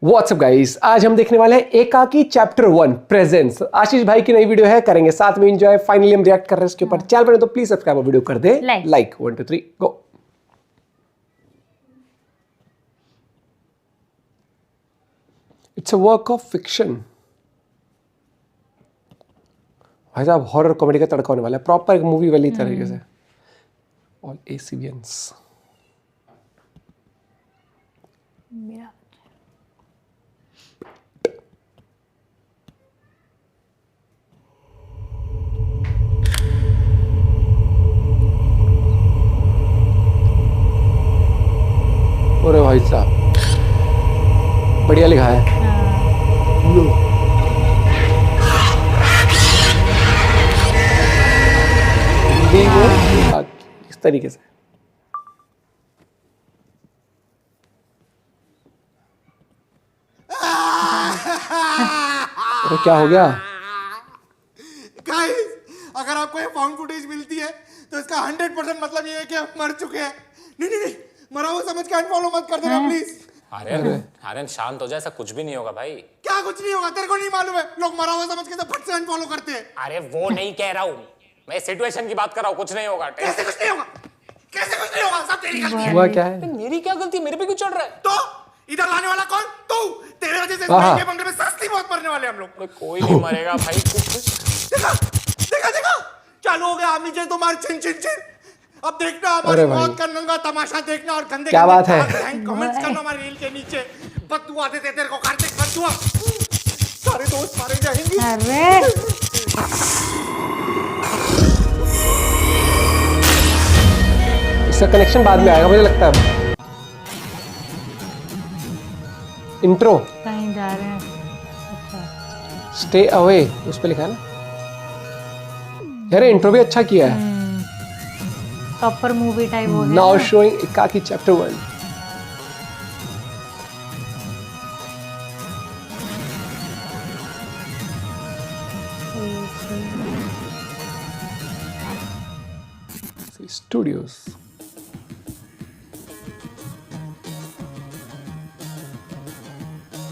WhatsApp guys, आज हम देखने वाले हैं एकाकी चैप्टर 1 प्रेजेंस। आशीष भाई की नई वीडियो है, करेंगे साथ में एंजॉय। फाइनली हम रिएक्ट कर रहे हैं इसके ऊपर। चैनल पर तो प्लीज सब्सक्राइब और वीडियो कर they like. 1 2 3 go. It's a work of fiction. भाई साहब हॉरर कॉमेडी का तड़का होने वाला है, प्रॉपर एक मूवी वाली तरीके से। ऑल एसीवियंस मेरा अरे भाई साहब बढ़िया लिखा है। इस तरीके से अरे क्या हो गया? गाइस, अगर आपको ये फाउंड फुटेज मिलती है तो इसका 100% मतलब ये है कि हम मर चुके हैं। नहीं, मरा हुआ समझ के अनफॉलो मत कर देना प्लीज। आर्यन शांत हो जाए, ऐसा कुछ भी नहीं होगा भाई। क्या कुछ नहीं होगा? तेरे को नहीं मालूम है? लोग मरा हुआ समझ के तो फट से अनफॉलो करते हैं। अरे वो नहीं कह रहा हूँ मैं, सिचुएशन की बात कर रहा हूँ। कुछ नहीं होगा। कैसे कुछ नहीं होगा? कैसे कुछ नहीं होगा? सब तेरी गलती है। हुआ क्या है? मेरी क्या गलती? मेरे पे क्यों चढ़ रहा है? तो इधर लाने वाला कौन? तू। तेरे वजह से इस महंगे बंगले में सस्ती मौत मरने वाले हम लोग। कोई नहीं मरेगा भाई। देखा चालू हो गया आमी जे तुम्हारे चिन चिन चिन। अब देखना हमारी मौत का नंगा तमाशा देखना और गंदे क्या बात है? कमेंट्स करना हमारे रील के नीचे। बददुआ देते तेरे को कार्तिक, बददुआ। सारे दोस्त मारे जाएंगे। अरे इसका कनेक्शन बाद में आएगा मुझे लगता है। इंट्रो कहीं जा रहे हैं। अच्छा स्टे अवे उस पे लिखा है ना यार। इंट्रो भी अच्छा किया है। प्रॉपर मूवी टाइप हो गया। नाउ शोइंग एकाकी चैप्टर 1। Studios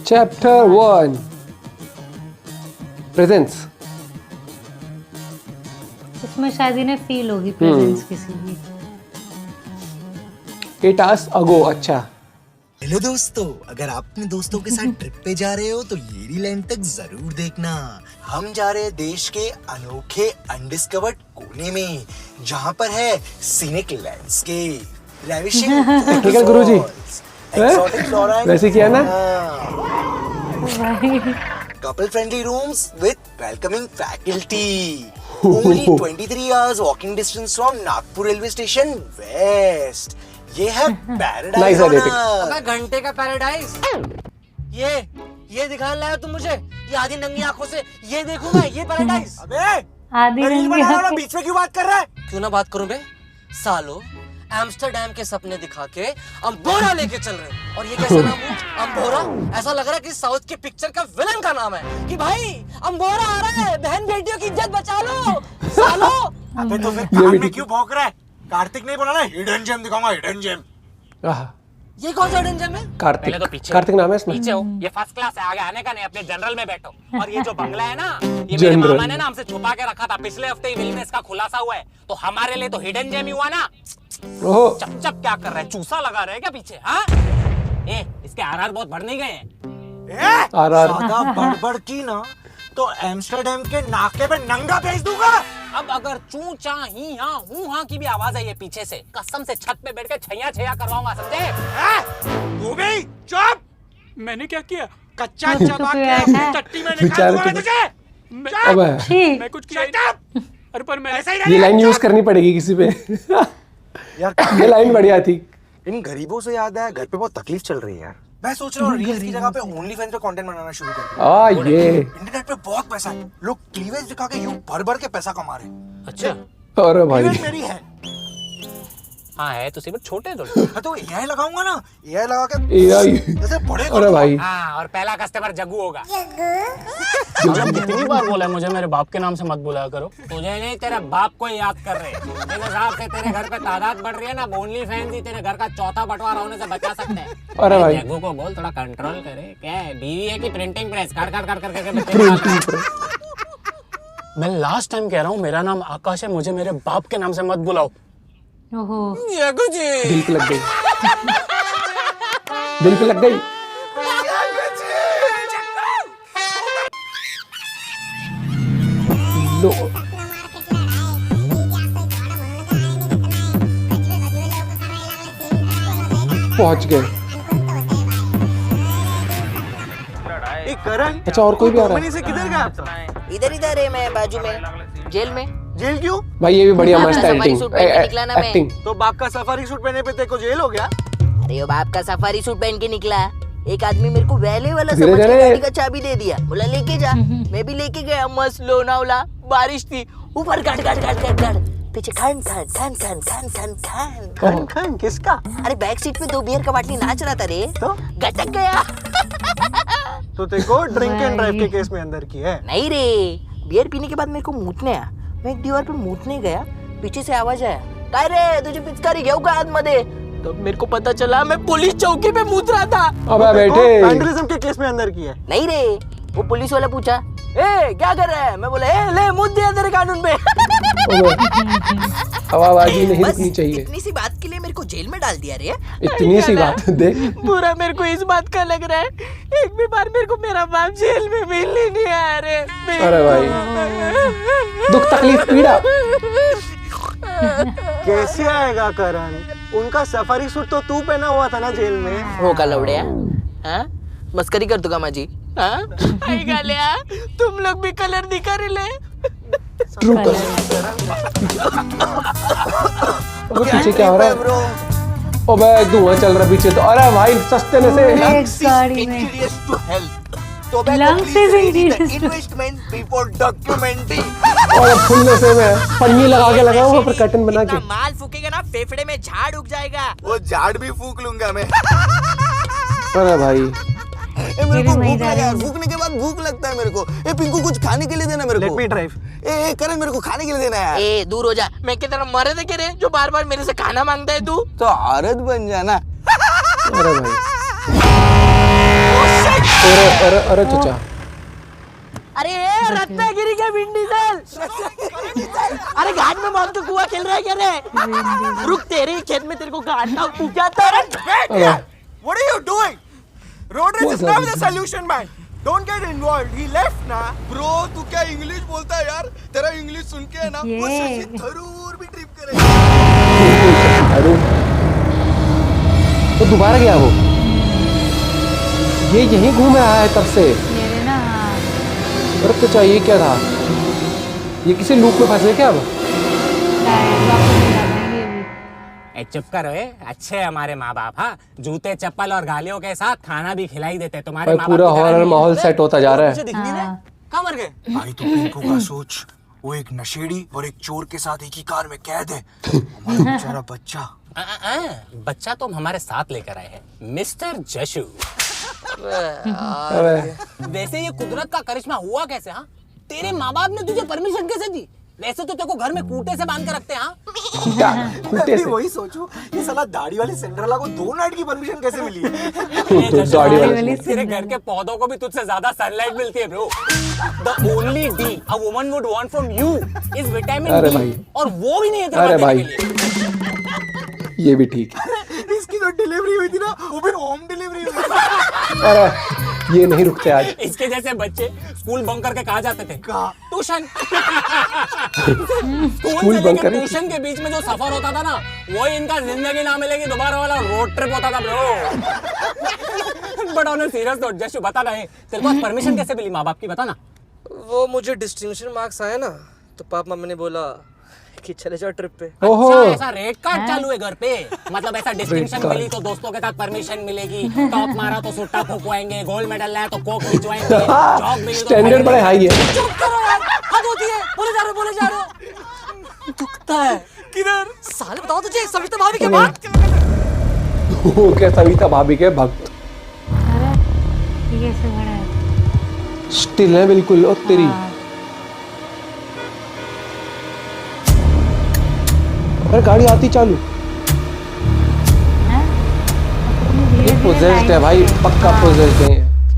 chapter 1 presence. इसमें शायद इन्हें फील होगी प्रेजेंस किसी की। 8 hours ago। अच्छा हेलो दोस्तों, अगर आप अपने दोस्तों के साथ ट्रिप पे जा रहे हो तो ये रील एंड तक जरूर देखना। हम जा रहे हैं देश के अनोखे अनडिस्कवर्ड कोने में, जहाँ पर है scenic landscape, ravishing technical Guruji वैसे किया ना। Couple friendly rooms with welcoming faculty. Only 23 hours walking distance from Nagpur railway station west. ये है पैराडाइज। अबे घंटे का पैराडाइज। ये दिखाने लाया तुम मुझे? ये आधी नंगी आंखों से ये देखूंगा ये पैराडाइज? अबे आधी नंगी आंखें। बीच में क्यों बात कर रहा है? क्यों ना बात करूं बे? सालो एम्स्टरडैम के सपने दिखा के अम्बोरा लेके चल रहे हैं। और ये कैसा नाम है अम्बोरा? ऐसा लग रहा है कि साउथ की पिक्चर का विलन का नाम है कि भाई अम्बोरा आ रहा है, बहन बेटियों की इज्जत बचा लो सालो। अबे तो फिर कान में क्यों भौंक रहा है? कार्तिक नहीं बोला ना हिडन जेम दिखाऊंगा, हिडन जेम। ये कौन सा हिडन जेम है? कार्तिक तो पीछे कार्तिक नाम है इसमें। पीछे हो, ये फर्स्ट क्लास है, आगे आने का नहीं, अपने जनरल में बैठो। और ये जो बंगला है ना, ये मेरे मामा ने ना हमसे छुपा के रखा था। पिछले हफ्ते ही विल में इसका खुलासा हुआ है, तो हमारे लिए तो हिडन जेम ही हुआ ना। ओह चप क्या कर रहे हैं? चूसा लगा रहे हैं क्या पीछे? हाँ इसके आरआर बहुत बढ़ नहीं गए हैं। आरआर ज्यादा बड़बड़ की ना तो एम्स्टरडैम के नाके पे नंगा भेज दूंगा। अब अगर चू चा ही हाँ हूँ हाँ की भी आवाज आई है पीछे से, कसम से छत पे बैठ के छैया करवाऊंगा, समझे? तू भी चुप। मैंने क्या किया? कच्चा चबा के टट्टी में निकाल दूंगा तुझे। अब मैं कुछ किया नहीं। अरे पर मैं ये लाइन यूज करनी पड़ेगी किसी पे। यार ये लाइन बढ़िया थी। इन गरीबों से याद है, घर पे बहुत तकलीफ चल रही है यार। मैं सोच रहा हूँ रील्स की जगह पे ओनली फैंस पे कंटेंट बनाना शुरू कर। ये इंटरनेट पे बहुत पैसा है, लोग क्लीवेज दिखा के यूं भर भर के पैसा कमा रहे हैं। अच्छा अरे भाई क्लीवेज मेरी है। हाँ है तो सिर्फ छोटे थोड़े। हाँ तो एआई लगाऊंगा ना, एआई लगा के AI ऐसे बड़े अरे भाई हाँ और पहला कस्टमर जग्गू होगा। कितनी बार बोला मुझे मेरे बाप के नाम से मत बुलाया करो। तुझे नहीं तेरे बाप को ही याद कर रहे हैं। मेरे हिसाब से तेरे घर पे तादाद बढ़ रही है ना, ओनली फैंस ही तेरे घर का चौथा बंटवारा होने से बचा सकते हैं। अरे भाई जग्गू को बोल थोड़ा कंट्रोल करे। क्या है बीवी है कि प्रिंटिंग प्रेस कर कर कर करके मैं लास्ट टाइम कह रहा हूँ मेरा नाम आकाश है, मुझे मेरे बाप के नाम से मत बुलाओ। ओहो जग्गू जी दिल पे लग गई, दिल पे लग गई। लो पहुंच गए। करण अच्छा और कोई भी आ रहा है? से किधर गया आप? इधर इधर है, मैं बाजू में जेल में। जेल क्यों? भाई ये भी बढ़िया बाप मस्त का सफारी एडिटिंग सूट पहन के निकला ना मैं। एक्टिंग। तो बाप का सफारी सूट पहने पे तेरे को जेल हो गया? अरे वो बाप का सफारी सूट पहन के निकला। एक आदमी मेरे को वैले वाला धीरे समझ के धीरे। गाड़ी का चाबी दे दिया, बोला लेके जा। मैं भी लेके गया, मस्त लोनावला, बारिश थी, ऊपर घट घट घट घट घट, पीछे खन खन खन खन खन खन खन। खन खन किसका? अरे बैक सीट पे 2 बियर का बाटली नाच रहा था रे, तो? गटक गया। तो तेरे को ड्रिंक एंड ड्राइव के केस में अंदर की है? नहीं रे, बियर पीने के बाद मेरे को मूतने आया। मैं एक दीवार पे मूतने गया, पीछे से आवाज आया, काय रे तुझे पिचकारी घेऊ का हाथ मध्ये? तो मेरे को पता चला मैं पुलिस चौकी पे मूत रहा था। अबे बैठे वैंडलिज्म के केस में अंदर की है? नहीं रे, वो पुलिस वाला पूछा, ए क्या कर रहा है? मैं बोला ए ले मूत दिया तेरे कानून पे। हवाबाजी नहीं बस रुकनी चाहिए। इतनी सी बात के लिए मेरे को जेल में डाल दिया रे। इतनी सी बात देख। बुरा मेरे को इस बात का लग रहा है, एक भी बार मेरे को मेरा बाप जेल में मिलने नहीं आया रे। अरे भाई दुख तकलीफ पीड़ा कैसे आएगा करण? उनका सफारी सूट तो तू पहना हुआ था ना जेल में। हो का लवड़िया, हाँ मस्करी कर दूंगा माजी। हाँ आई गालिया, तुम लोग भी कलर दिखा रहे ले। True colour. अबे पीछे क्या हो रहा है? अबे धुआं चल रहा पीछे तो। अरे भाई सस्ते में से एक गाड़ी में Injurious to health. Lungs is injurious to- Investment before documenting. और फुल नशे में पन्नी लगा के लगाऊंगा पर कर्टन बना के। माल फूकेगा ना फेफड़े में झाड़ उग जाएगा। वो झाड़ भी फूक लूंगा मैं। अरे भाई मेरे को वहीं भूख जा लगा रही यार, हूँ। भूखने के बाद भूख लगता है मेरे को। ए पिंकू कुछ खाने के लिए देना मेरे को। Let me drive. ए करण मेरे को खाने के लिए देना यार। ए दूर हो जा, मैं की तरह मरे थे रे जो बार बार मेरे से खाना मांगता है तू। तो औरत बन जाना। अरे भाई अरे अरे चचा अरे रत्नागिरी के भिंडी चल। अरे घाट में मौत का कुआं खेल रहा है क्या रे? रुक तेरे ही खेत में तेरे को गाड़ता हूँ, तू क्या अरे What are you doing? Road rage is What's not up? the solution, man. Don't get involved. He left ना. Bro, तू क्या इंग्लिश बोलता है यार? तेरा इंग्लिश सुन के है ना वो ये। शशि थरूर भी ट्रिप करेगा। अरे तो दोबारा गया वो? ये यहीं घूम रहा है तब से। ये रे ना हाँ। अरे तो चाहिए क्या था? ये किसी लूप में फंसे क्या अब? शायद वापस नहीं आ पाएंगे अभी। ए चुप करो ए, अच्छे हमारे माँ बाप। हाँ जूते चप्पल और गालियों के साथ खाना भी खिलाई देते तुम्हारे भाई माँ पूरा बाप की तरह हॉरर नहीं। माहौल सेट होता जा रहा है। हाँ। कहाँ मर गए? भाई तो पिंकू का सोच, वो एक नशेड़ी और एक चोर के साथ एक ही कार में कैद है। हमारा बेचारा बच्चा। बच्चा तुम हमारे साथ लेकर आए हैं मिस्टर जशु। अबे वैसे ये कुदरत का करिश्मा हुआ कैसे? हाँ तेरे माँ बाप ने तुझे परमिशन कैसे दी? वैसे तो तेरे को घर में कूटे से बांध के रखते हैं। हाँ क्या कुत्ते से वही सोचू, ये साला दाढ़ी वाली सिंड्रेला को 2 नाइट की परमिशन कैसे मिली है? तो दाढ़ी वाले वाली तेरे घर के पौधों को भी तुझसे ज्यादा सनलाइट मिलती है bro. The only D a woman would want from you is vitamin अरे डी, भाई। और वो भी नहीं है तेरे अरे पास भाई। देने के लिए। ये भी ठीक है। इसकी जो डिलीवरी हुई थी ना वो भी होम डिलीवरी हुई थी। अरे ये नहीं रुकते आज। इसके जैसे बच्चे स्कूल बंक करके कहाँ जाते थे? ट्यूशन। स्कूल से बंक लेकर करे? ट्यूशन के बीच में जो सफर होता था ना, वही इनका जिंदगी ना मिलेगी दोबारा वाला रोड ट्रिप होता था bro. But on a serious note Jashu बता रहे तेरे को परमिशन कैसे मिली माँ बाप की? बता ना। वो मुझे डिस्टिंक्शन मार्क्स आए ना, तो पापा मम्मी ने बोला कि चले जाओ ट्रिप पे। ओहो अच्छा ऐसा रेड कार्ड चालू है घर पे? मतलब ऐसा डिस्टिंक्शन कार्ड। मिली तो दोस्तों के साथ परमिशन मिलेगी, टॉप मारा तो सुट्टा फूकवाएंगे, गोल्ड मेडल लाया तो कोक खिंचवाएंगे, जॉब मिली तो स्टैंडर्ड बड़े हाई है। चुप करो यार, हद होती है। बोले जा रहे हो। दुखता है। किधर? साले बताओ तुझे सविता भाभी के बाद वो क्या सविता भाभी के भक्त अरे ये कैसे खड़ा है? स्टिल है बिल्कुल। और तेरी हाँ, अरे गाड़ी आती चालू। हैं? अपनी ये धीरे-धीरे पोजेस्ड है लाइन भाई, से- पक्का हाँ, पोजेस्ड है।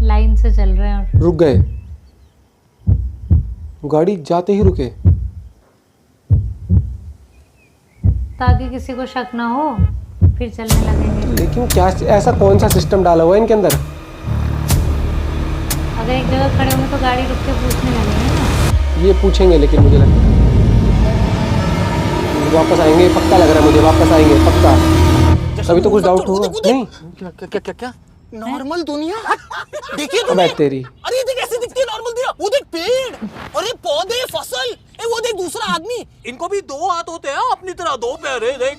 लाइन से चल रहे हैं और रुक गए, गाड़ी जाते ही रुके। ताकि किसी को शक ना हो फिर चलने लगेंगे। लेकिन क्या ऐसा कौन सा सिस्टम डाला हुआ है इनके अंदर? अगर एक जगह खड़े होंगे तो गाड़ी रुक के पूछने लगेंगे ना। ये पूछेंगे, लेकिन मुझे लगता है वापस आएंगे, पक्का लग रहा है मुझे, वापस आएंगे पक्का। अभी तो कुछ डाउट होगा नहीं। क्या क्या क्या क्या क्या नॉर्मल दुनिया देखिए अब तुम्हें। तेरी अरे ये देख ऐसे दिखती है नॉर्मल दुनिया। वो देख पेड़, अरे पौधे, फसल, ए वो देख दूसरा आदमी। इनको भी 2 हाथ होते हैं अपनी तरह, 2 पैर है देख।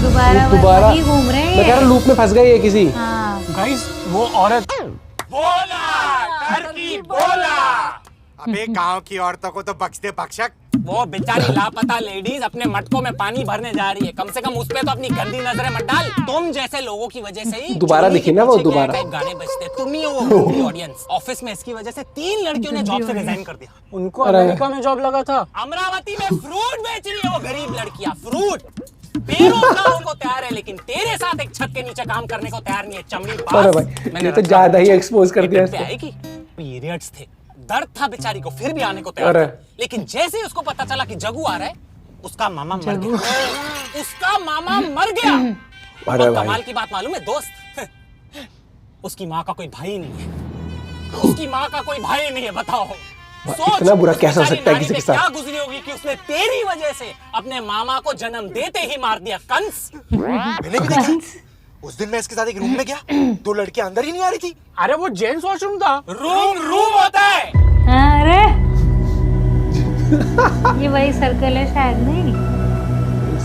दोबारा वही घूम रहे हैं मैं कह रहा ये। लूप में फंस गए ये किसी। हाँ, गाइस वो औरत बोला अबे गांव की औरतों को तो बख्श दे भक्षक। वो बेचारी लापता लेडीज अपने मटकों में पानी भरने जा रही है, कम से कम उस पे तो अपनी गंदी नजरें मत डाल। तुम जैसे लोगों की वजह से ही दोबारा चोरी दिखी के ना वो पीछे दोबारा। क्या गाने बजते, तुम ही हो वो गंदी ऑडियंस। ऑफिस में इसकी वजह से 3 लड़कियों ने जॉब से रिजाइन कर दिया। उनको अरे। अमेरिका में जॉब लगा था। अमरावती में फ्रूट बेच रही है वो गरीब लड़कियां, फ्रूट। बेरोजगारों को तैयार है, लेकिन तेरे साथ एक छत के नीचे काम करने को तैयार नहीं है, चमड़ी बाज। अरे भाई, मैंने ये तो रखा ज्यादा ही एक्सपोज कर दिया पे इसको। आएगी। पीरियड्स थे, दर्द था बेचारी को, फिर भी आने को तैयार अरे। था। लेकिन जैसे ही उसको पता चला कि जग्गू आ रहा है, उसका मामा मर गया। उसका मामा मर गया। अरे और भाई। कमाल की बात मालूम है दोस्त, उसकी माँ का कोई भाई नहीं है। उसकी माँ का कोई भाई नहीं है, बताओ। सोच, इतना बुरा उस कैसा हो बेचारी सकता है नारी किसी पे के साथ? क्या गुजरी होगी कि उसने तेरी वजह से अपने मामा को जन्म देते ही मार दिया, कंस। मैंने भी देखा। उस दिन मैं इसके साथ एक रूम में गया, 2 लड़कियां अंदर ही नहीं आ रही थी। अरे वो जेंट्स वॉशरूम था। रूम होता है। अरे ये वही सर्कल है शायद। नहीं,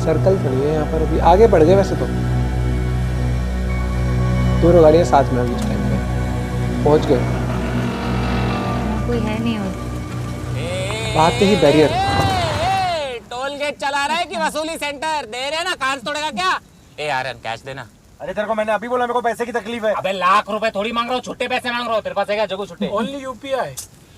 सर्कल तो नहीं है यहाँ पर, अभी आगे बढ़ गए वैसे तो। दोनों गाड़ियाँ साथ में अभी टाइम पे पहुँच गए। कोई है नहीं और। आते ही बैरियर। टोल गेट चला रहा है कि वसूली सेंटर? दे रहे ना, कांच तोड़ेगा क्या? ए यार कैश देना। अरे तेरे को मैंने अभी बोला मेरे को पैसे की तकलीफ है। अबे लाख रुपए थोड़ी मांग रहा हूँ, छुट्टे पैसे मांग रहा हूँ। तेरे पास है क्या जगह छुट्टे? Only UPI.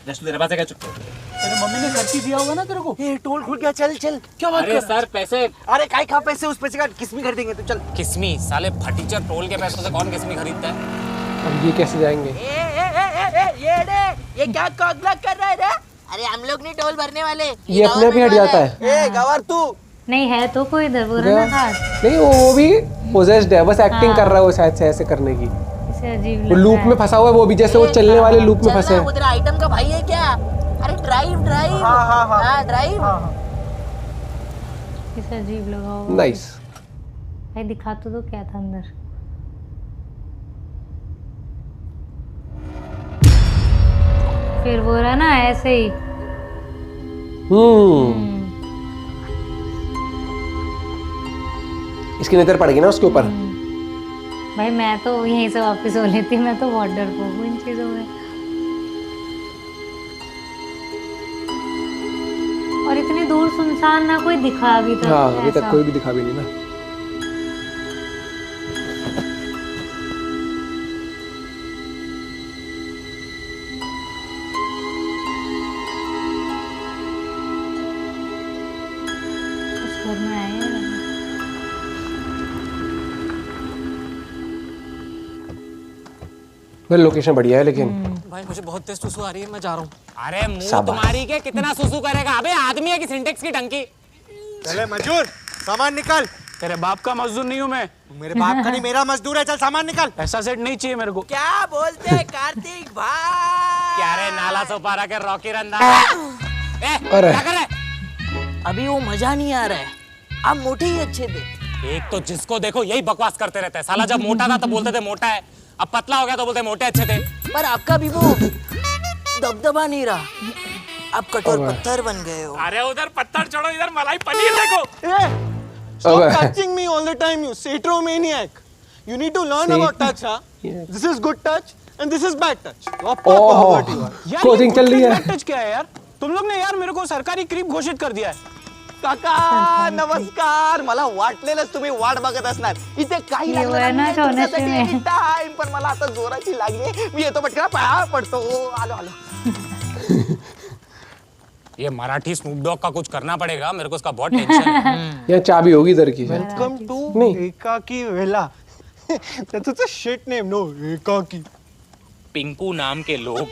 जस्ट तेरे पास है क्या छुट्टे? तेरे मम्मी ने खर्ची दिया होगा ना तेरे को। ये टोल खुल गया, चल चल। क्या बात अरे कर? सर पैसे अरे काय खा पैसे, उस पैसे का किस्मी खरीदेंगे तो चल। किस्मी, साले फटीचर टोल के पैसों से कौन किस्मी खरीदता है? अब ये कैसे जाएंगे? ये क्या कोगला कर रहा है रे? अरे हम लोग नहीं टोल भरने वाले, ये अपने आप ही हट जाता है। ए गवार तू नहीं है तो कोई इधर वो गया? रहा था। नहीं, वो भी पोजेस्ड है, बस एक्टिंग हाँ। कर रहा है वो शायद से ऐसे करने की। इसे अजीब वो लग लूप रहा में फंसा हुआ है, वो भी जैसे वो चलने वाले लूप में फंसे चलना, हैं। वो तेरा आइटम का भाई है क्या? अरे ड्राइव ड्राइव। हाँ ड्राइव। है। इसे अजीब लगा होगा। नाइस। भाई दिखा तो क्या था अंदर। फिर वो रहा ना ऐसे ही। इसकी नजर पड़ गई ना उसके ऊपर। भाई मैं तो यहीं से वापस हो लेती, मैं तो बॉर्डर को हूँ इन चीजों में। और इतनी दूर सुनसान, ना कोई दिखा अभी तक। हाँ, अभी तक ऐसा। कोई भी दिखा भी नहीं ना। उस घर में आए हैं। भाई लोकेशन बढ़िया है लेकिन। भाई मुझे बहुत तेज सुसु आ रही है, मैं जा रहा हूँ। अरे मुंह शाबाश। तुम्हारी के कितना सुसु करेगा? अबे आदमी है कि सिंटेक्स की टंकी? चले मजदूर, सामान निकाल। तेरे बाप का मजदूर नहीं हूँ मैं। मेरे बाप का नहीं, मेरा मजदूर है। चल सामान निकाल। ऐसा सेट नहीं चाहिए मेरे को। क्या बोलते हैं कार्तिक भाई? क्या रे नाला सोपारा के रॉकी रंदा? अरे। क्या कर रहा है? अभी वो मजा नहीं आ रहा है, अब मोटे ही अच्छे थे। एक तो जिसको देखो यही बकवास करते रहते हैं। साला जब मोटा था तो बोलते थे मोटा है, अब पतला हो गया तो बोलते मोटे अच्छे थे। पर आपका भी वो दबदबा नहीं रहा, आप कठोर पत्थर बन गए हो। अरे उधर पत्थर छोड़ो, इधर मलाई पनीर देखो। Stop अबे। touching me all the time, you satromaniac. You need to learn about touch, huh? Yes. This is good touch and this is bad touch. You are proper oh, what you are. Coaching चल रही है। Touch क्या है यार? तुम लोग ने यार मेरे को सरकारी क्रीप घोषित कर दिया है। काका नमस्कार. मला वाटलेलंच तुम्ही वाट बघत असणार. इथे काही ये लागलं वळणाच्या नाही तुमच्यासाठी होण्याची any time. पण मला आता जोराची लागली. मी येतो पटकन पाया पडतो. आलो आलो. ये मराठी स्नूप डॉग का कुछ करना पड़ेगा, मेरे को उसका बहुत टेंशन है। यहाँ चाबी होगी इधर की। वेलकम टू नहीं। एकाकी वेला. That's a shit name, no? एकाकी. पिंकू नाम के लोग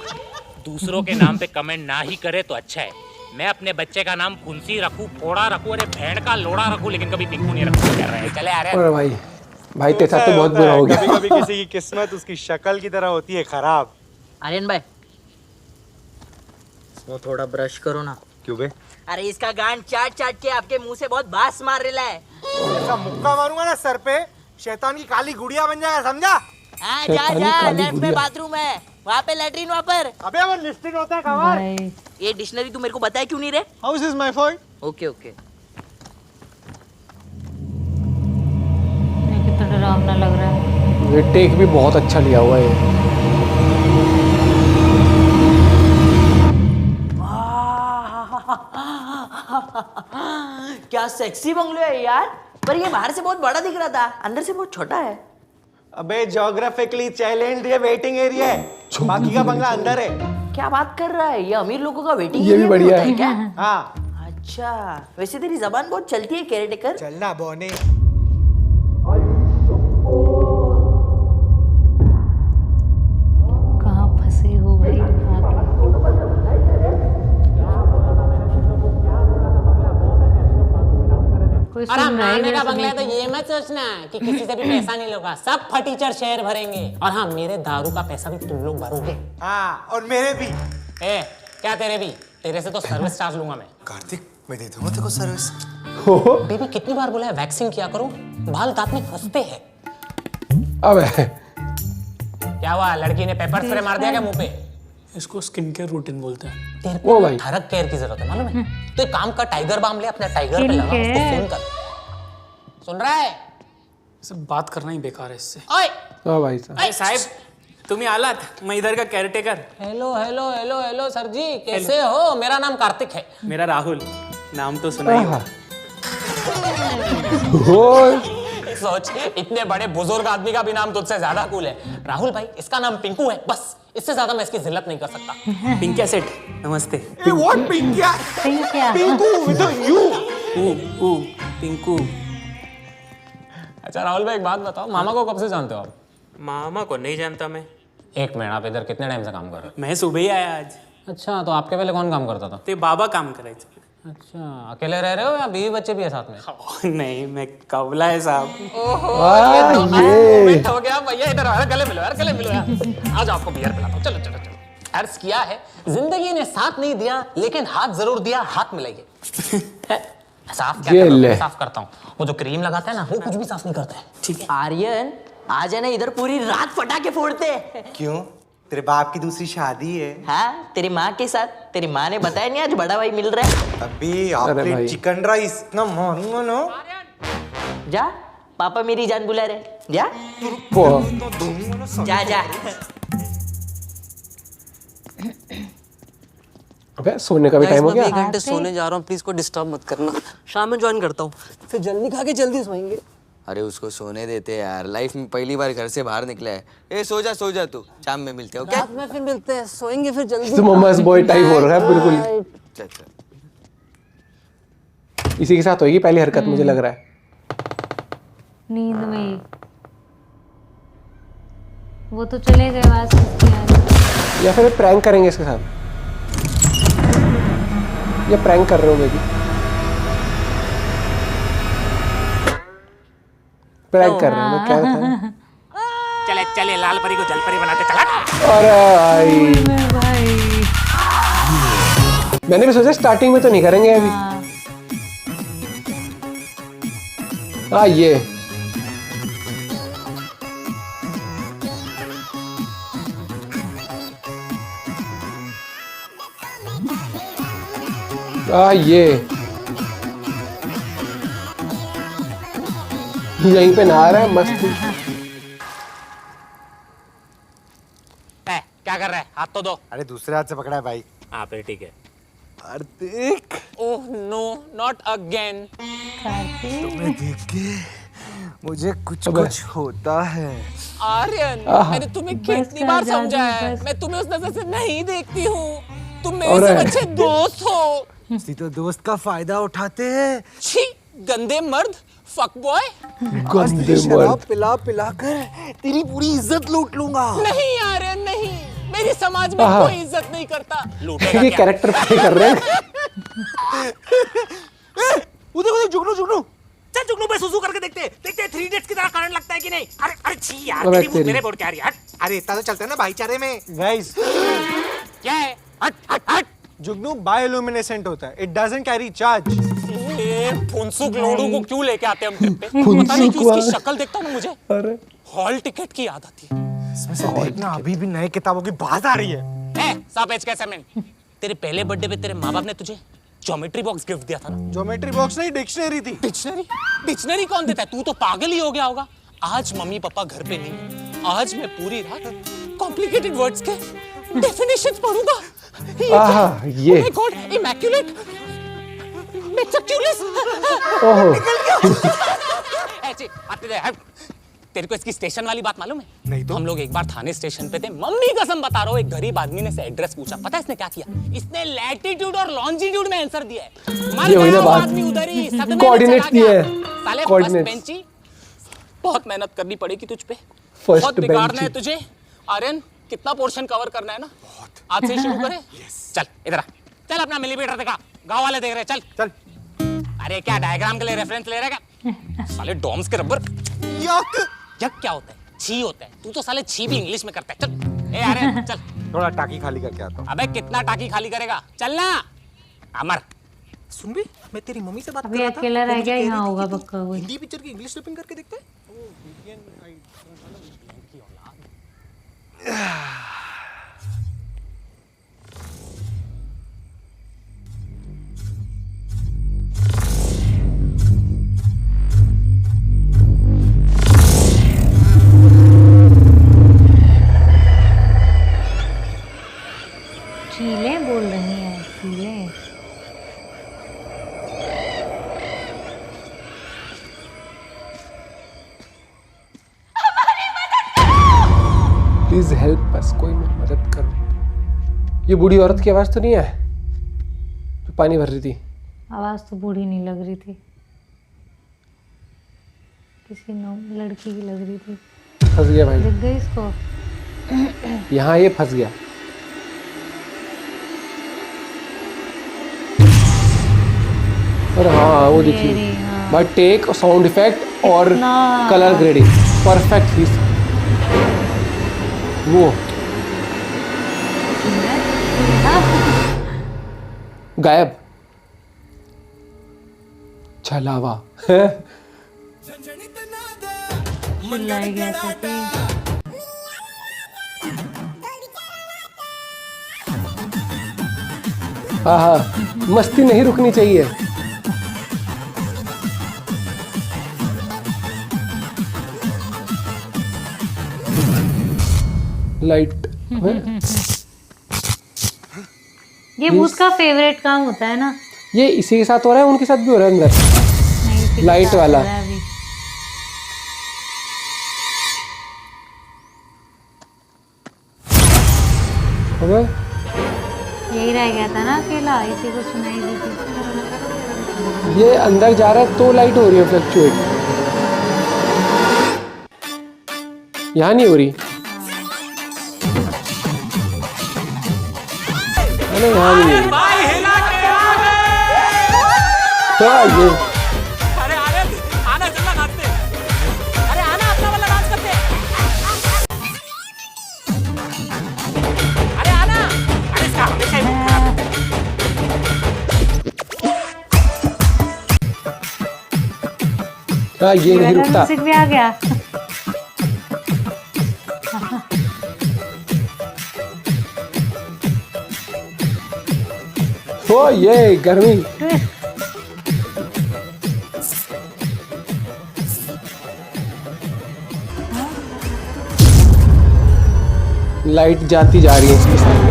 दूसरों के नाम पे कमेंट ना ही करे तो अच्छा है। मैं अपने बच्चे का नाम फुंसी रखूं, फोड़ा रखूं, अरे भेड़ का लोड़ा रखूं, लेकिन कभी पिंकू नहीं रखूं। कर रहे हैं चले आ रहे हैं। अरे भाई तेरे साथ तो बहुत बुरा हो गया। कभी कभी किसी की किस्मत उसकी शक्ल की तरह होती है खराब. आर्यन भाई इसमें थोड़ा ब्रश करो ना. क्यों बे? अरे इसका गांड चाट चाट के आपके मुंह से बहुत बास मार रहा है. ऐसा मुक्का मारूंगा ना सर पे, शैतान की काली गुड़िया बन जाएगा, समझा? हाँ, शैतानी जा काली लेफ्ट में गुड़िया. बाथरूम है, वहाँ पे लेटरिन, वहाँ पर. अबे वो लिस्टिंग होता है कवर. भाई ये डिक्शनरी तू मेरे को बताया क्यों नहीं रे? House is my fault. Okay okay. ये कितना डरावना लग रहा है। ये टेक भी बहुत अच्छा लिया हुआ है। क्या सेक्सी बंगलो है यार. पर ये बाहर से बहुत बड़ा दिख रहा था, अंदर से बहुत छोटा है. अबे ज्योग्राफिकली चैलेंज्ड ये वेटिंग एरिया है, बाकी का बंगला अंदर है. क्या बात कर रहा है, ये अमीर लोगों का वेटिंग ये भी बढ़िया है। क्या? हाँ अच्छा वैसे तेरी जबान बहुत चलती है केयरटेकर. चलना बोने. कहाँ फंसे हो भाई आके। कोई अरे सुन रहा है मारने का मेरे बंगला है से तो ये मत सोचना कि किसी से भी पैसा नहीं लूंगा, सब फटीचर शेयर भरेंगे। और हाँ, मेरे दारू का पैसा भी तुम लोग भरोगे। हाँ और मेरे भी. ए, क्या तेरे भी? तेरे से तो सर्विस चार्ज लूंगा मैं। कार्तिक मैं दे दूंगा तेरे को सर्विस. बेबी कितनी बार बोला है वैक्सिंग किया करो, बाल दांत में फंसते हैं। अबे क्या हुआ, लड़की ने पेपर स्प्रे मार दिया क्या मुंह पे? इसको स्किन केयर रूटीन बोलते हैं। तेरे ओ को भाई। थरक केयर की जरूरत है, मालूम है? तो एक काम कर, टाइगर बाम ले, अपने टाइगर पे Skin लगा, उसको care? फोन कर। सुन रहा है? सिर्फ बात करना ही बेकार है इससे। ओए, हाँ भाई साहब। अरे साहब तुम्ही आलात, मैं इधर का caretaker. Hello hello hello hello sir ji, कैसे हो? मेरा नाम कार्तिक है। मेरा राहुल, नाम तो सुना ही होगा. ओह, सोच, इतने बड़े बुजुर्ग आदमी का भी नाम तुझसे ज्यादा कूल है। राहुल भाई, इसका नाम पिंकू है, बस इससे ज्यादा मैं इसकी जिल्लत नहीं कर सकता। पिंकिया सेठ नमस्ते. ए व्हाट पिंकिया? पिंक क्या? Pinku with you. ऊ पिंकू. अच्छा राहुल भाई, एक बात बताओ, मामा को कब से जानते हो आप? मामा को नहीं जानता मैं. एक मिनट, आप इधर कितने टाइम से काम कर रहे मैं सुबह ही आया आज. हो? अच्छा, तो आपके पहले कौन काम करता था? ते बाबा काम करायचे. अच्छा, अकेले रह रहे हो या बीवी बच्चे भी है साथ में? नहीं, मैं कवला है साहब. ये हो गया भैया, इधर आओ, गले मिलो यार, गले मिलो यार। आज आपको बियर पिलाता हूँ, चलो चलो चलो। अर्ज किया है, जिंदगी ने साथ नहीं दिया लेकिन हाथ जरूर दिया, हाथ मिलाइए। साफ क्या जेल करता हूँ? है। साफ करता हूँ, वो जो क्रीम लगाता है ना, वो कुछ भी साफ नहीं करता है। ठीक है. आर्यन आ जाना, इधर पूरी रात पटाखे फोड़ते हैं. क्यों? तेरे बाप की दूसरी शादी है. हाँ तेरी माँ के साथ. तेरी माँ ने बताया नहीं आज बड़ा भाई मिल रहा है. अबे अरे भाई। आप चिकन राइस इतना मारूंगा ना. जा, पापा मेरी जान बुला रहे. जा वो जा जा. अबे सोने का भी टाइम हो मैं गया. 1 घंटे सोने जा रहा हूँ, प्लीज को डिस्टर्ब मत करना. शाम में ज्वाइन करता हूँ, फिर जल्दी खा के जल्दी सोएंगे. अरे उसको सोने देते यार, लाइफ में पहली बार घर से बाहर निकला है. ए सो जा तू, शाम में मिलते हो क्या? रात में फिर मिलते हैं, सोएंगे फिर जल्दी. तो मम्मास बॉय टाइप हो रहा है बिल्कुल. चल चल. इसी के साथ होगी पहली हरकत, मुझे लग रहा है. नींद में ही। वो तो चले गए वहां से। या फिर प्रैंक करेंगे इसके साथ, या प्रैंक कर रहे हो, मे बी प्रैंक कर रहे हो. मैं क्या था? चले चले लाल परी को जल परी बनाते चला. अरे भाई, मैंने भी सोचा स्टार्टिंग में तो नहीं करेंगे अभी. हाँ ये यहीं पे नहा रहा है मस्त. क्या कर रहा है? हाथ तो दो. अरे दूसरे हाथ से पकड़ा है भाई. हाँ फिर ठीक है. Kartik, oh no, not again. तुम्हें देख के मुझे कुछ कुछ होता है। आर्यन, मैंने तुम्हें कितनी बार समझाया है, मैं तुम्हें उस नजर से नहीं देखती हूँ। तुम मेरे से अच्छे दोस्त हो। इसी तो दोस्त का फायदा उठाते हैं। छी, गंदे मर्द, फक बॉय। गंदे शराब मर्द। पिला पिला कर तेरी पूरी इज्जत लूट लूंगा। नहीं आर्यन, नहीं, मेरी समाज में कोई इज्जत नहीं करता। लूटेगा ये क्या? कैरेक्टर प्ले कर रहे हैं। उधर उधर जुगनू, चल जुगनू पे सुसु करके देखते हैं 3 इडियट्स की तरह करंट लगता है कि नहीं। अरे अरे छी यार, अबे तेरी मुंह तेरी। मेरे बोर्ड क्या रही है? हट। अरे इतना तो चलता है ना भाईचारे में। गाइस, क्या है? हट हट हट। जुगनू बायोल्यूमिनेसेंट होता है। It doesn't carry charge. ये फुनसुक लोडू को क्यों लेके आते हैं हम ट्रिप पे? पता नहीं क्यों उसकी शक्ल देखता हूँ ना मुझे अरे हॉल टिकट की याद आती है। इसमें से देखना, अभी भी नए किताबों की बात आ रही है। सापेज कैसे मैं तेरे पहले बर्थडे पे तेरे माँ बाप ने तुझे ज्योमेट्री बॉक्स गिफ्ट दिया था ना? ज्योमेट्री बॉक्स नहीं, डिक्शनरी थी। डिक्शनरी कौन देता है? तू तो पागल ही हो गया होगा। आज मम्मी पापा घर पे नहीं है, आज मैं पूरी रात कॉम्प्लिकेटेड वर्ड्स के डेफिनेशंस पढ़ूंगा। ये ओह माय गॉड, इमैक्युलेट मेट्रिकुलस। ओहो ऐसे आते दे। तेरे को इसकी स्टेशन वाली बात मालूम है? नहीं तो। हम लोग एक बार थाने स्टेशन पे थे, मम्मी कसम बता रहा हूँ, एक गरीब आदमी ने से एड्रेस पूछा। पता है इसने क्या किया? इसने लैटिट्यूड और लॉन्जिट्यूड में आंसर दिया है। मर ये वही गया ना वो बात। आदमी उधर ही, सदमे में कोऑर्डिनेट्स चला गया। दिए हैं। साले फर्स्ट कोऑर्डिनेट्स। बेंची, बहुत मेहनत करनी पड़ेगी तुझ पे। फर्स्ट बहुत बिगाड़ना बेंची। है तुझे आर्यन। कितना पोर्शन कवर करना है ना? आज से शुरू करें। चल इधर आ, चल अपना मिलीमीटर दिखा, गांव वाले देख रहे हैं। चल चल। अरे क्या डायग्राम के लिए रेफरेंस ले रहा है क्या? साले डॉम्स के रबर। यक क्या होता है? छी होता है। तू तो साले छी भी इंग्लिश में करता है। चल ए अरे चल। थोड़ा टाकी खाली करके आता हूँ। अबे कितना टाकी खाली करेगा? चल ना अमर। सुन भी, मैं तेरी मम्मी से बात कर अभी रहा था। अकेला वो रह मुझे गया, कह रही यहाँ थी होगा कि तू पक्का वो। हिंदी पिक्चर की इंग्लिश डबिंग करके देखते हैं। चीलें बोल रही हैं, चीलें। प्लीज हेल्प बस, कोई मेरी मदद करो। ये बूढ़ी औरत की आवाज तो नहीं है जो पानी भर रही थी? आवाज तो बूढ़ी नहीं लग रही थी, किसी लड़की की लग रही थी। फंस गया भाई, दिख गई इसको। यहाँ ये फंस गया। और हाँ वो दिखी भाई, टेक साउंड इफेक्ट और कलर ग्रेडिंग परफेक्ट ही। वो गायब, छलावा। चिल्लाई गया था कि हाँ हाँ, मस्ती नहीं रुकनी चाहिए। लाइट ये भूत का फेवरेट काम होता है ना। ये इसी के साथ हो रहा है, उनके साथ भी हो रहा है अंदर। नहीं, इसी के लाइट साथ वाला। हो रहा है अभी। अबे यही रह गया था ना अकेला, इसी को सुनाई दी थी। ये अंदर जा रहा है तो लाइट हो रही है फ्लक्चुएट, यहाँ नहीं हो रही। अरे यहाँ नहीं है। क्या ये? अरे आनंद, आना चलना नाचते। अरे आना अपना वाला डांस करते। अरे आना। अरे इसका हमेशा ही मुंह खराब क्या ये नहीं रुकता? म्यूजिक भी आ गया। ओ ये गर्मी। लाइट जाती जा रही है इसके सामने,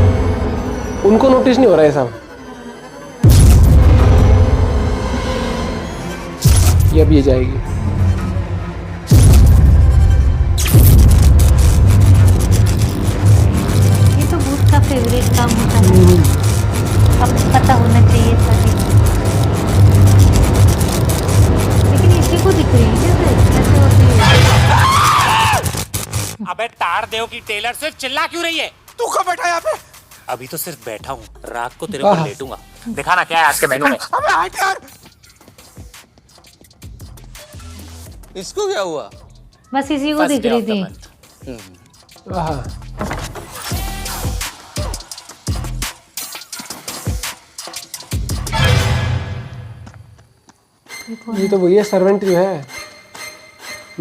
उनको नोटिस नहीं हो रहा है सब। ये अब ये जाएगी। ये तो भूत का फेवरेट काम होता है, अब पता होना चाहिए सभी। लेकिन इसी को दिख रही है कैसे होती है? अबे तार देव की टेलर सिर्फ चिल्ला क्यों रही है? तू कब बैठा यहाँ पे? अभी तो सिर्फ बैठा हूँ, रात को तेरे ऊपर लेटूंगा। दिखाना क्या है आज के मेनू में। अबे हट यार। इसको क्या हुआ? बस इसी को दिख रही थी। हाँ। ये तो वही है सर्वेंट जो है,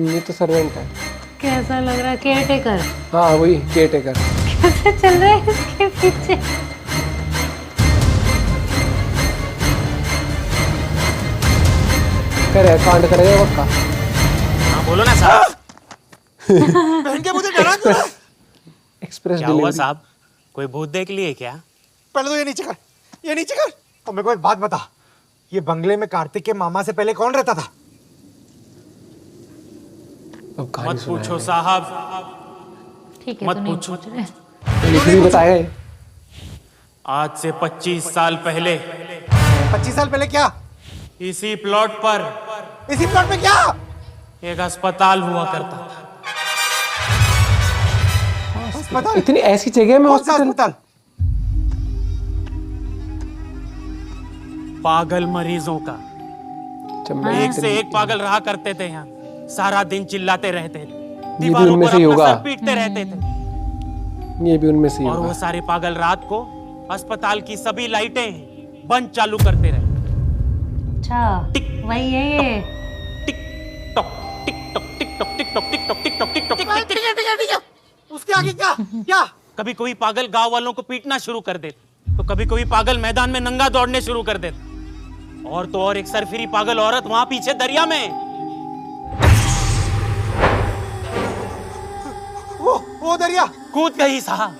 ये तो सर्वेंट है। कैसा लग रहा है? Care taker. हाँ वही केयर टेकर। कैसे चल रहा है इसके पीछे? करे कांड करेगा पक्का। हाँ बोलो ना साहब। बहन के मुझे डरा क्यों? एक्सप्रेस क्या हुआ डिलीवरी। साहब, कोई भूत देख लिए क्या? पहले तो ये नीचे कर, ये नीचे कर। और मेरे को एक बात बता, ये बंगले में कार्तिक के मामा से पहले कौन रहता था? अब कहानी मत सुनाएगा। पूछो साहब, ठीक है मत तो नहीं पूछो। पूछ रहे। तो लिखनी बताएगा। आज से 25 साल पहले 25 साल पहले क्या? इसी प्लॉट पर इसी प्लॉट में क्या? एक अस्पताल हुआ करता था। अस्पताल? इतनी ऐसी जगह में कौन सा हॉस्पिटल? अस्पताल? पागल मरीजों का। चम्बल एक से एक पागल रहा करते थे यहाँ, सारा दिन चिल्लाते रहते थे, भी दीवारों उनमें पर से ही अपना होगा। सर पीटते रहते थे। ये भी उनमें से ही और होगा। वो सारे पागल रात को अस्पताल की सभी लाइटें बंद चालू करते रहे। अच्छा वही है ये। Tick tock tick tock tick tock tick tock tick tock tick tock tick tock tick tock tick tock. उसके आगे क्या? क्या? कभी कोई पागल गांव वालों को पीटना शुरू कर देते, तो कभी कोई पागल मैदान में नंगा दौड़ने शुरू कर देते, और तो और एक सरफिरी पागल औरत वहां पीछे दरिया में। वो दरिया कूद गई साहब।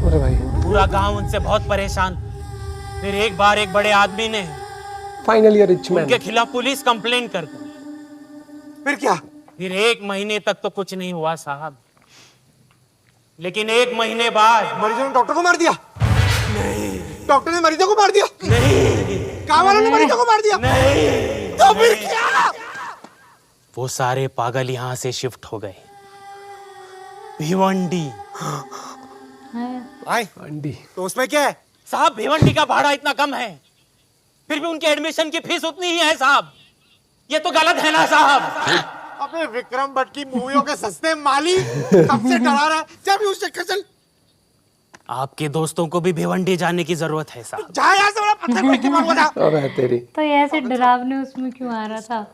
अरे भाई पूरा गांव उनसे बहुत परेशान। फिर एक बार एक बड़े आदमी ने फाइनली रिच मैन। उनके खिलाफ पुलिस कंप्लेंट कर दी। फिर क्या? फिर 1 महीने तक तो कुछ नहीं हुआ साहब, लेकिन 1 महीने बाद मरीजों ने डॉक्टर को मार दिया? नहीं। डॉक्टर ने मरीजों को मार दिया? नहीं। गाँव वालों ने मरीजों को मार दिया? नहीं। तो फिर क्या? वो सारे पागल यहाँ से शिफ्ट हो गए भिवंडी। आए अंडी। तो उसमें क्या है? साहब भिवंडी का भाड़ा इतना कम है, फिर भी उनके एडमिशन की फीस उतनी ही है साहब। ये तो गलत है ना साहब? अबे विक्रम भट्ट की मूवियों के सस्ते माली कब से डरा रहा है? जब भी उस चक्कर चल। आपके दोस्तों को भी भिवंडी जाने की जरूरत है साहब। जा यहाँ से, बड़ा पत्थर फेंक के मारूंगा जा। अबे तेरी। तो ये ऐसे डरावने उसमें क्यों आ रहा था?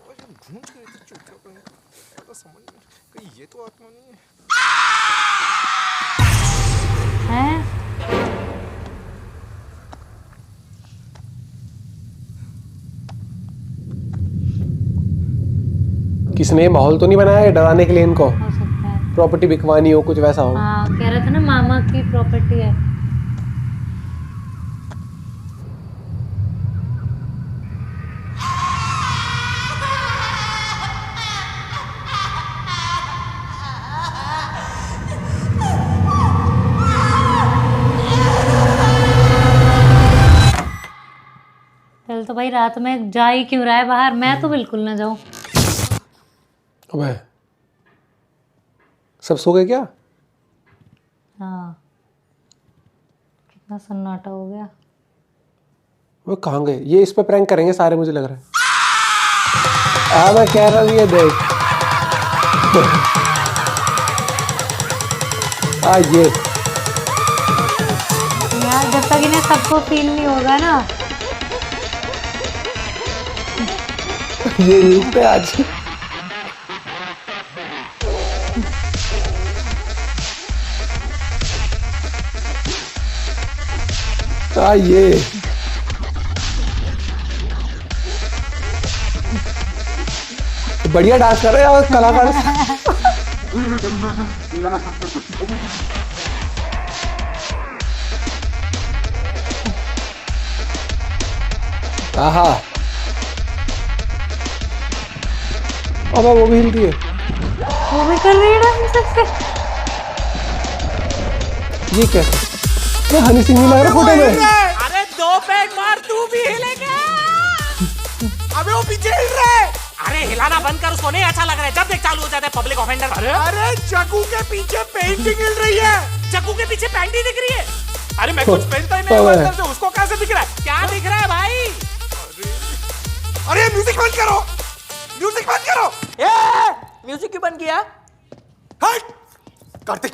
ये तो आत्मा नहीं है। हैं? किसने ये माहौल तो नहीं बनाया है डराने के लिए इनको? हो सकता है। प्रॉपर्टी बिकवानी हो, कुछ वैसा हो। हाँ कह रहा था ना मामा की प्रॉपर्टी है। चल तो भाई रात में जा ही क्यों रहा है बाहर? मैं तो बिल्कुल ना जाऊं। अबे सब सो गए क्या? हाँ कितना सन्नाटा हो गया। वो कहाँ गए? ये इस पे प्रैंक करेंगे सारे, मुझे लग रहा है। मैं कह रहा हूँ ये देख। ये यार जब तक इन्हें सबको फील नहीं होगा ना। ये नहीं पे आज। ये बढ़िया डांस कर रहे हैं कलाकार। आहा अबे वो भी हिलती है। वो भी कर रही है डांस सबसे। ये क्या? ये हनी सिंह नहीं लग रहा फोटो में। अरे 2 पैक मार, तू भी हिलेगा। अबे वो पीछे हिल रहा है। अरे हिलाना बंद कर, उसको नहीं अच्छा लग रहा है। जब देख चालू हो जाता है पब्लिक ऑफेंडर। अरे जग्गू के पीछे पेंटिंग हिल रही है। जग्गू के पीछे पैंटी दिख रही है। अरे मैं कुछ पहनता ही नहीं हूं अंदर से, उसको कैसे दिख रहा है? क्या दिख रहा है भाई? अरे म्यूजिक बंद करो, म्यूजिक बंद करो। म्यूजिक क्यों बंद किया? हट! कार्तिक,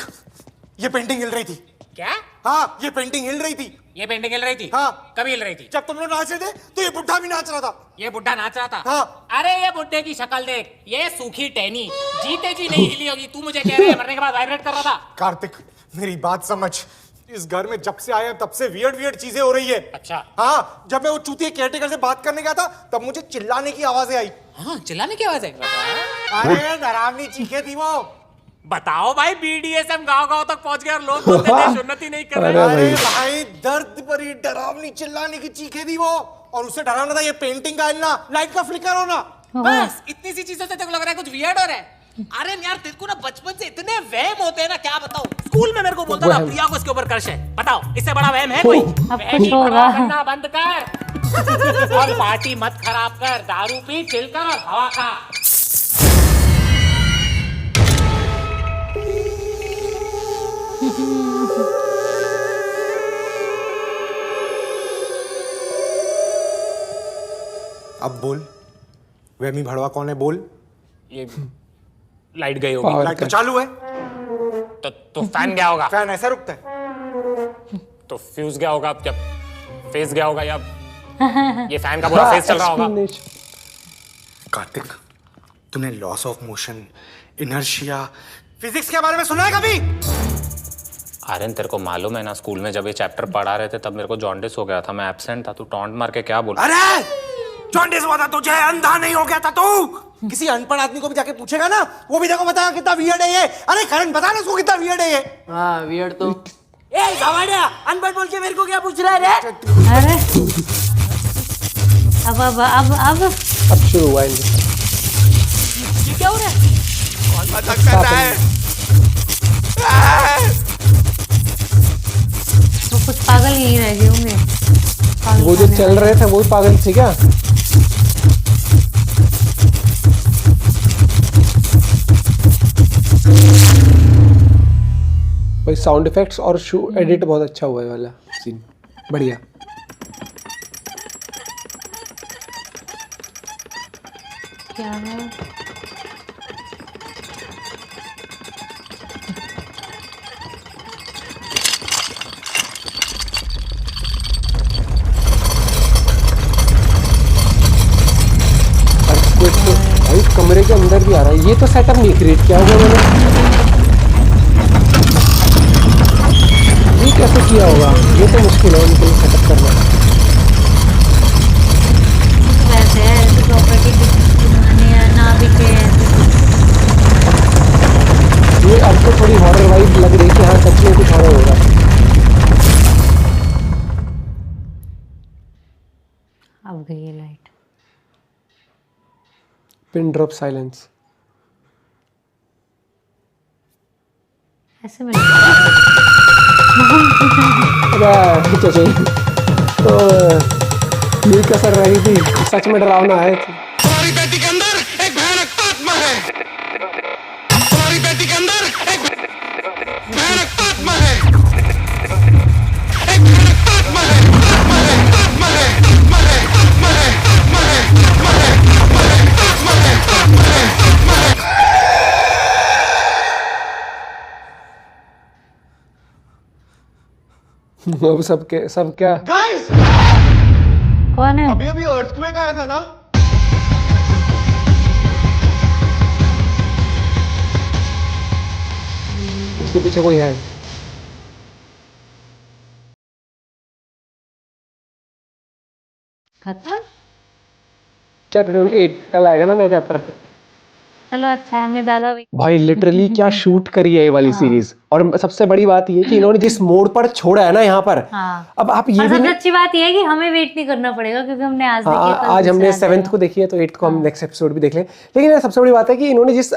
ये पेंटिंग हिल रही थी। क्या? हाँ, ये पेंटिंग हिल रही थी। ये पेंटिंग हिल रही थी? हाँ। कभी हिल रही थी? जब तुम लोग नाच रहे थे तो ये बुढ़ा भी नाच रहा था। ये बुढ़ा नाच रहा था? हाँ। अरे ये बुढ़े की शक्ल देख, ये सूखी टहनी, जीते जी नहीं हिली होगी। तू मुझे कह रहा है मरने के बाद वाइब्रेट कर रहा था? कार्तिक, मेरी बात समझ। इस घर में जब से आया तब से वियर्ड वियर्ड चीजें हो रही है। अच्छा। हाँ, जब मैं वो चूतिया केयरटेकर से बात करने गया था तब मुझे चिल्लाने की आवाजें आई। हाँ, चिल्लाने की आवाज है? अरे डरावनी चीखें थी वो। बताओ भाई, BDSM गांव-गांव तक पहुंच गया और लोग बोलते थे उन्नति नहीं कर रहे। अरे भाई, दर्द भरी डरावनी चिल्लाने की चीखें थी वो। और उसे डराना था ये पेंटिंग का हिलना, लाइट का फ्लिकर होना। बस इतनी सी चीजों से तेरे को लग रहा है कुछ वियर्ड हो रहा है? अरे यार, तेरे को ना बचपन से इतने वहम होते हैं ना, क्या बताऊं। स्कूल में मेरे को बोलता था प्रिया को इसके ऊपर क्रश है। बताओ, इससे बड़ा वहम है कोई? कुछ होगा। करना बंद कर और पार्टी मत खराब कर। दारू पी, चिल कर और हवा खा। अब बोल, वहमी भड़वा कौन है? बोल। ये लाइट गई होगी। लाइट तो चालू है। तो फैन गया होगा। फैन ऐसा रुकता है? तो फ्यूज गया होगा, जब फेस गया होगा, या ये फैन का पूरा फेस चल रहा होगा। कार्तिक, तूने loss of motion, inertia, physics के बारे में सुना है कभी? आर्यन, तेरे को मालूम है ना, स्कूल में जब ये चैप्टर पढ़ा रहे थे तब मेरे को जॉन्डिस हो गया था। मैं एब्सेंट था। तू टॉन्ट मार के क्या बोल? अरे जॉन्डिस हुआ था तुझे, अंधा नहीं हो गया था तू। किसी अनपढ़ आदमी को भी जाके पूछेगा ना, वो भी देखो बताएगा कितना वियर्ड है ये। अरे करण, बता ना उसको कितना वियर्ड है ये। हाँ वियर्ड तो। ए गवाड़िया, अनपढ़ बोल के मेरे को क्या पूछ रहा है रे? अरे अब शुरू हुआ इनका। ये क्या हो रहा है? कौन मजाक कर रहा है? तो कुछ पागल यही रह गए होंगे। वो जो चल रहे थे वो पागल थे क्या? भाई साउंड इफेक्ट्स और एडिट बहुत अच्छा हुआ है वाला सीन, बढ़िया। क्या है? भाई कमरे के अंदर भी आ रहा है। ये तो सेटअप नहीं क्रिएट किया होगा उन्होंने। ये कैसे किया होगा? ये तो मुश्किल है उनके लिए सेटअप करना। वैसे ऐसे प्रॉपर्टी बनाने या ना बिके ऐसे। ये अब तो थोड़ी हॉरर वाइब लग रही है कि हाँ सच में कुछ हॉरर हो रहा है। अब गई है लाइट। Pin drop silence. ऐसे में तो ये कसर रही थी, सच में डरावना है। तुम्हारी बेटी के अंदर एक भयानक आत्मा है। तुम्हारी बेटी के अंदर एक भयानक आत्मा है। एक भयानक आत्मा है। आत्मा है, आत्मा है, आत्मा है, आत्मा है, आत्मा है, आत्मा है, आत्मा है, आत्मा है, आत्मा है, आत्मा है। अब सब क्या? गाइस, कौन है? अभी अर्थक्वेक आया था ना? उसके पीछे कोई है। खत्म? चैप्टर 8 कल आएगा ना नया चैप्टर। चलो अच्छा है हमने दादा भाई लिटरली क्या शूट करी है ये वाली सीरीज। और सबसे बड़ी बात ये कि इन्होंने जिस मोड पर छोड़ा है ना यहाँ पर, हाँ। अब आप ये और भी सबसे नहीं, अच्छी बात ये है कि हमें वेट नहीं करना पड़ेगा क्योंकि हमने आज देखी है, कल आज हमने दूसरा 7th को देखी है तो 8th को हम नेक्स्ट एपिसोड भी देख लें। लेकिन यार सबसे बड़ी बात है कि इन्होंने जिस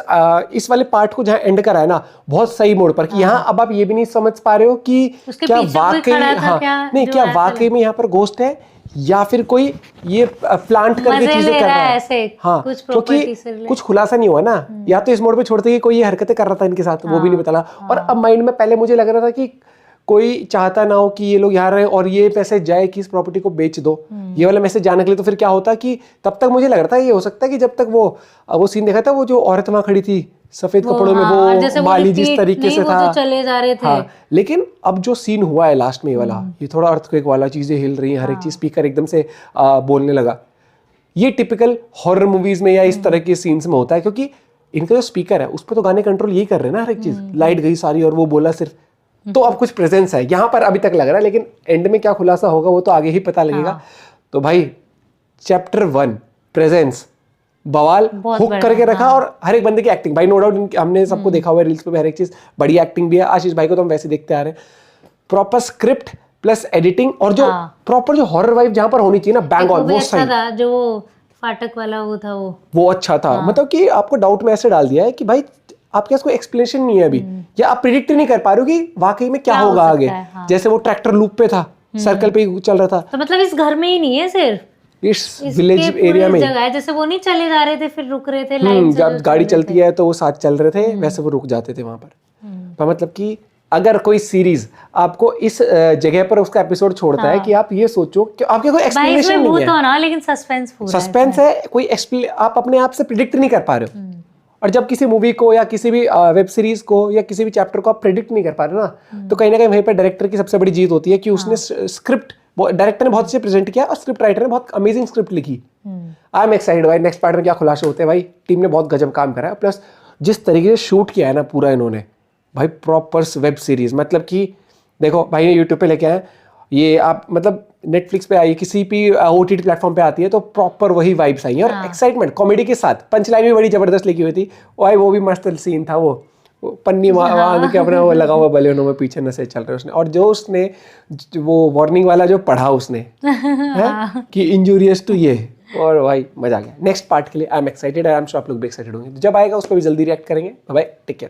इस वाले पार्ट को जहाँ एंड करा है ना बहुत सही मोड पर, कि यहाँ अब आप ये भी नहीं समझ पा रहे हो कि उसके क्या पीछे कोई वाकई, खड़ा था हाँ क्या, नहीं जो क्या ऐसा वाकई में यहाँ पर घोस्ट है या फिर कोई ये प्लांट करके मजे चीजें ले कर रहा रहा है है। ऐसे, हाँ कुछ क्योंकि property से related। कुछ खुलासा नहीं हुआ ना, या तो इस मोड पे छोड़ते कि कोई ये हरकतें कर रहा था इनके साथ, वो भी नहीं बताला। और अब माइंड में पहले मुझे लग रहा था कि कोई चाहता ना हो कि ये लोग यहाँ रहे और ये मैसेज जाए कि इस प्रॉपर्टी को बेच दो, ये वाला मैसेज जाने के लिए। तो फिर क्या होता कि तब तक मुझे लग रहा था ये हो सकता है कि जब तक वो सीन देखा था, वो जो औरत वहां खड़ी थी सफेद कपड़ों में, और जैसे वो वो माली जिस repeat तरीके नहीं, से वो था, जो चले जा रहे थे। हाँ, लेकिन अब जो सीन हुआ है लास्ट में ये वाला, ये थोड़ा अर्थक्वेक वाला, चीजें हिल रही हैं, हर एक चीज, स्पीकर एकदम से बोलने लगा, ये टिपिकल हॉरर मूवीज में या इस तरह के सीन्स में होता है, क्योंकि इनका जो स्पीकर है उस पर तो गाने कंट्रोल यही कर रहे हैं ना, हर एक चीज, लाइट गई सारी और वो बोला सिर्फ, तो अब कुछ प्रेजेंस है यहाँ पर अभी तक लग रहा है, लेकिन एंड में क्या खुलासा होगा वो तो आगे ही पता लगेगा। तो भाई चैप्टर 1 प्रेजेंस बवाल हुक करके रखा, और हर एक बंदे की एक्टिंग भाई, नो डाउट हमने सबको देखा हुआ है रील्स पे भी, हर एक चीज बड़ी एक्टिंग भी है। आशीष भाई को तो हम वैसे देखते आ रहे हैं, प्रॉपर स्क्रिप्ट प्लस एडिटिंग, और जो प्रॉपर जो हॉरर वाइब जहाँ पर होनी चाहिए ना, बैंग ऑन, वो सही था। जो फाटक वाला वो था, वो अच्छा था। मतलब कि आपको डाउट में ऐसे डाल दिया है कि भाई आपके पास कोई एक्सप्लेनेशन नहीं है अभी, या आप प्रिडिक्ट नहीं कर पा रहे हो कि वाकई में क्या होगा आगे। जैसे वो ट्रैक्टर लूप पे था, सर्कल पे ही चल रहा था, तो मतलब इस घर में ही नहीं है, सिर्फ इस विलेज एरिया में जगह है। जैसे वो नहीं चले जा रहे थे फिर रुक रहे थे, लाइन से जब गाड़ी चलती है तो वो साथ चल रहे थे, वैसे वो रुक जाते थे वहां पर। तो मतलब कि अगर कोई सीरीज आपको इस जगह पर उसका एपिसोड छोड़ता है कि आप ये सोचो कि आपके कोई एक्सप्लेनेशन नहीं है, ना, लेकिन सस्पेंस है, कोई आप अपने आप से प्रिडिक्ट नहीं कर पा रहे हो। और जब किसी मूवी को या किसी भी वेब सीरीज को या किसी भी चैप्टर को आप प्रिडिक्ट नहीं कर पा रहे ना, तो कहीं ना कहीं वहीं पर डायरेक्टर की सबसे बड़ी जीत होती है कि उसने स्क्रिप्ट, डायरेक्टर ने बहुत अच्छे प्रेजेंट किया और स्क्रिप्ट राइटर ने बहुत अमेजिंग स्क्रिप्ट लिखी। आई एम एक्साइटेड भाई, नेक्स्ट पार्ट में क्या खुलासे होते हैं भाई। टीम ने बहुत गजब काम करा है, प्लस जिस तरीके से शूट किया है ना पूरा इन्होंने भाई, प्रॉपर वेब सीरीज। मतलब कि देखो भाई ने यूट्यूब पे लेके आए, ये आप मतलब नेटफ्लिक्स पे आई, किसी भी OTT प्लेटफॉर्म पे आती है तो प्रॉपर वही वाइब्स आई और एक्साइटमेंट कॉमेडी के साथ, पंच लाइन भी बड़ी जबरदस्त लिखी हुई थी। वो भी मस्त सीन था, वो पन्नी बांध के अपना वो लगा हुआ बलूनों में पीछे नशे चल रहे उसने, और जो उसने वो वार्निंग वाला जो पढ़ा उसने है कि इंजूरियस टू ये, और भाई मजा आ गया। नेक्स्ट पार्ट के लिए I am excited, I am sure आप लोग भी एक्साइटेड होंगे। जब आएगा उसको भी जल्दी रिएक्ट करेंगे। Bye, take care.